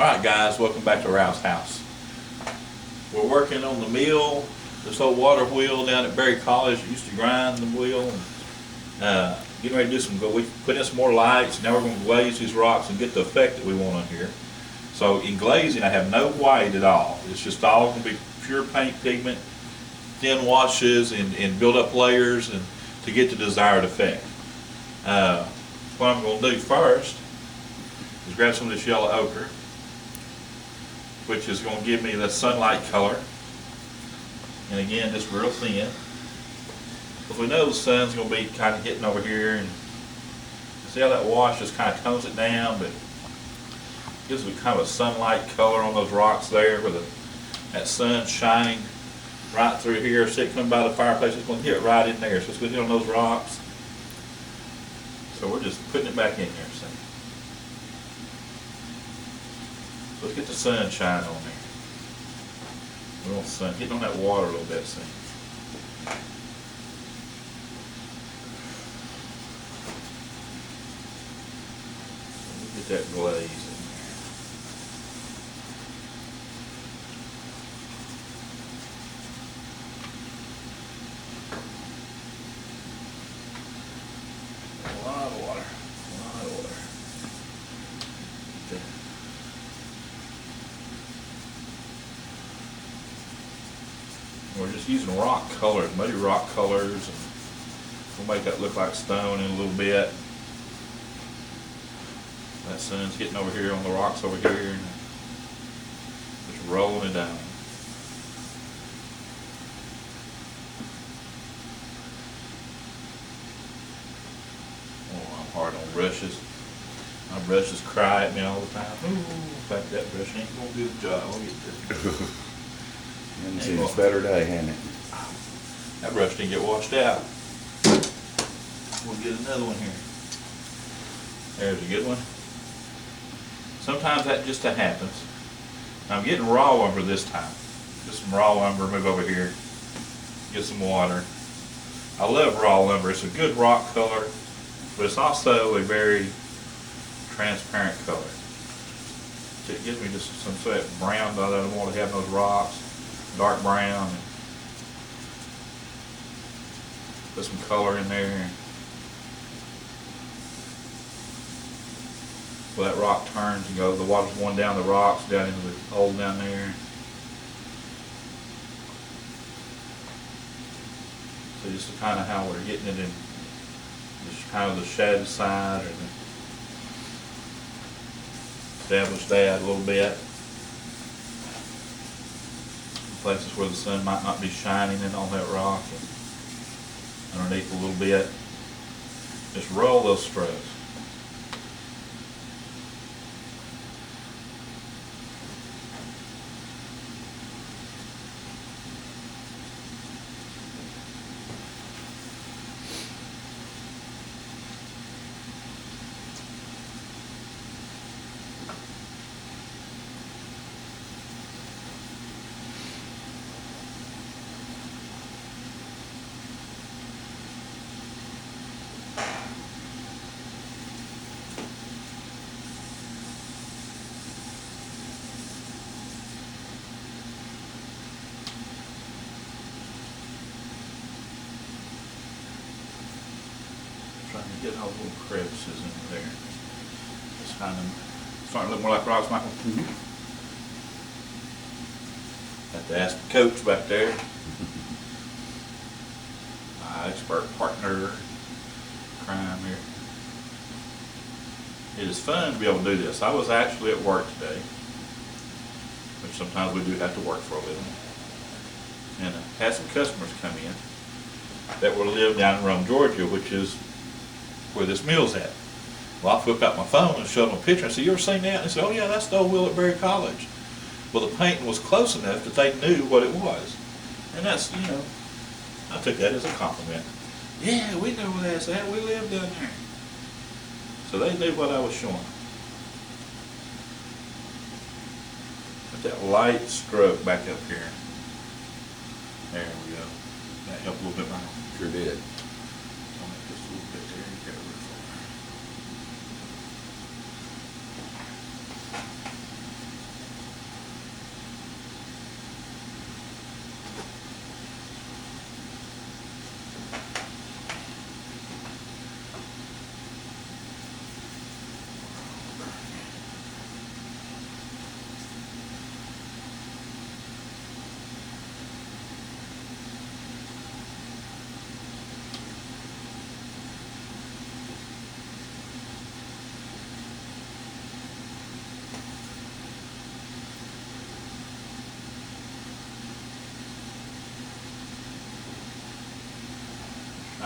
Alright guys, welcome back to Rouse House. We're working on the mill, this old water wheel down at Berry College. It used to grind the wheel. Getting ready to do we put in some more lights. Now we're going to glaze these rocks and get the effect that we want on here. So in glazing I have no white at all. It's just all going to be pure paint pigment, thin washes and build up layers and to get the desired effect. What I'm going to do first is grab some of this yellow ochre, which is going to give me the sunlight color. And again, just real thin. Because we know the sun's going to be kind of hitting over here, and see how that wash just kind of tones it down, but gives me kind of a sunlight color on those rocks there, where that sun's shining right through here. See it coming by the fireplace, it's going to hit right in there. So it's going to hit on those rocks. So we're just putting it back in here. See? So let's get the sunshine on there. We want sun hitting on that water a little bit. See? Get that glaze in there. A lot of water. Okay. We're just using rock colors, muddy rock colors, and we'll make that look like stone in a little bit. That sun's hitting over here on the rocks over here, and just rolling it down. Oh, I'm hard on brushes. My brushes cry at me all the time. Ooh, in fact, that brush ain't gonna do the job. I'll get this. Hasn't seen its better day, hasn't it? That brush didn't get washed out. We'll get another one here. There's a good one. Sometimes that just happens. I'm getting raw lumber this time. Just some raw lumber, move over here, get some water. I love raw lumber. It's a good rock color, but it's also a very transparent color. So it gives me just some sort of brown that I don't want to have in those rocks, dark brown. And put some color in there. Well, that rock turns and goes, the water's going down the rocks, down into the hole down there. So just kind of how we're getting it in, just kind of the shadow side, or establish that a little bit. Places where the sun might not be shining in on that rock, and underneath a little bit. Just roll those strokes. Trying to get all the little crevices in there. It's kind of starting to look more like rocks, Michael. Have to ask the coach back there. My expert partner, crime here. It is fun to be able to do this. I was actually at work today, which sometimes we do have to work for a living, and had some customers come in that will live down in Rome, Georgia, which is where this mill's at. Well, I whipped out my phone and showed them a picture. I said, "You ever seen that?" And they said, "Oh yeah, that's the old wheel at Berry College." Well, the painting was close enough that they knew what it was. And that's, you know, I took that as a compliment. Yeah, we know where that's at. We live down there. So they knew what I was showing. Put that light stroke back up here. There we go. That helped a little bit, Michael. Sure did. I'll make just a little bit there. You got it for me.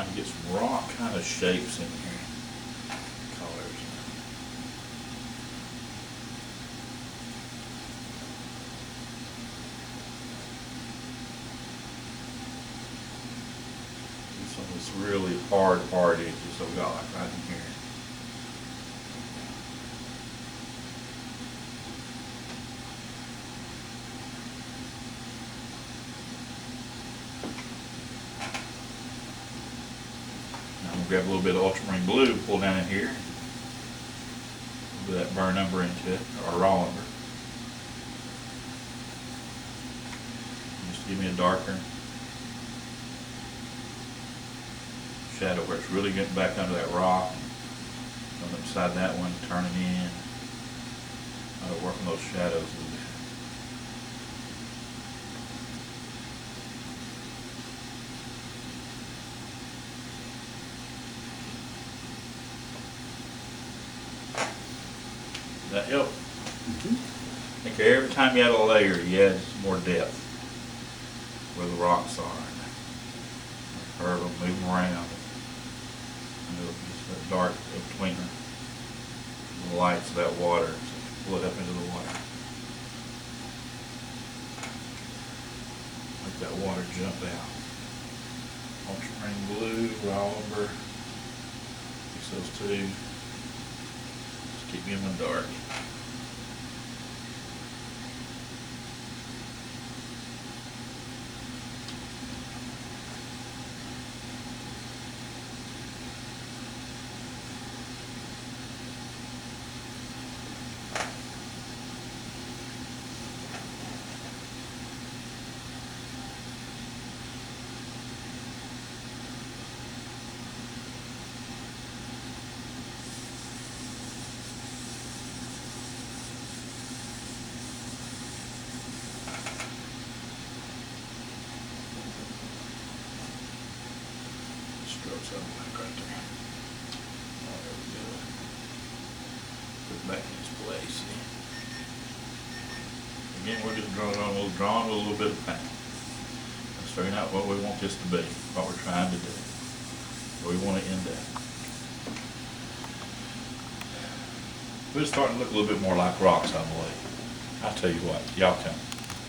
Trying to get some rock kind of shapes in here. Colors. And some of this really hard edges I've got like right in here. I'm gonna grab a little bit of ultramarine blue, pull down in here. A little bit of that burn umber into it, or raw umber. Just give me a darker shadow where it's really getting back under that rock. On the side of that one, turning in. I'll work on those shadows a little bit. That help? I think every time you add a layer, you add more depth where the rocks are. Curve them, move them around. And it'll just that dark between the lights of that water, so pull it up into the water. Make that water jump out. Ultramarine blue, raw umber. Mix those two. Keep me in the dark. Strokes out black right there. Oh, there we go. Put it back in its place. Again, we're just drawing with a little bit of paint. Let's figure out what we want this to be, what we're trying to do, where we want to end up. We're starting to look a little bit more like rocks, I believe. I'll tell you what, y'all come.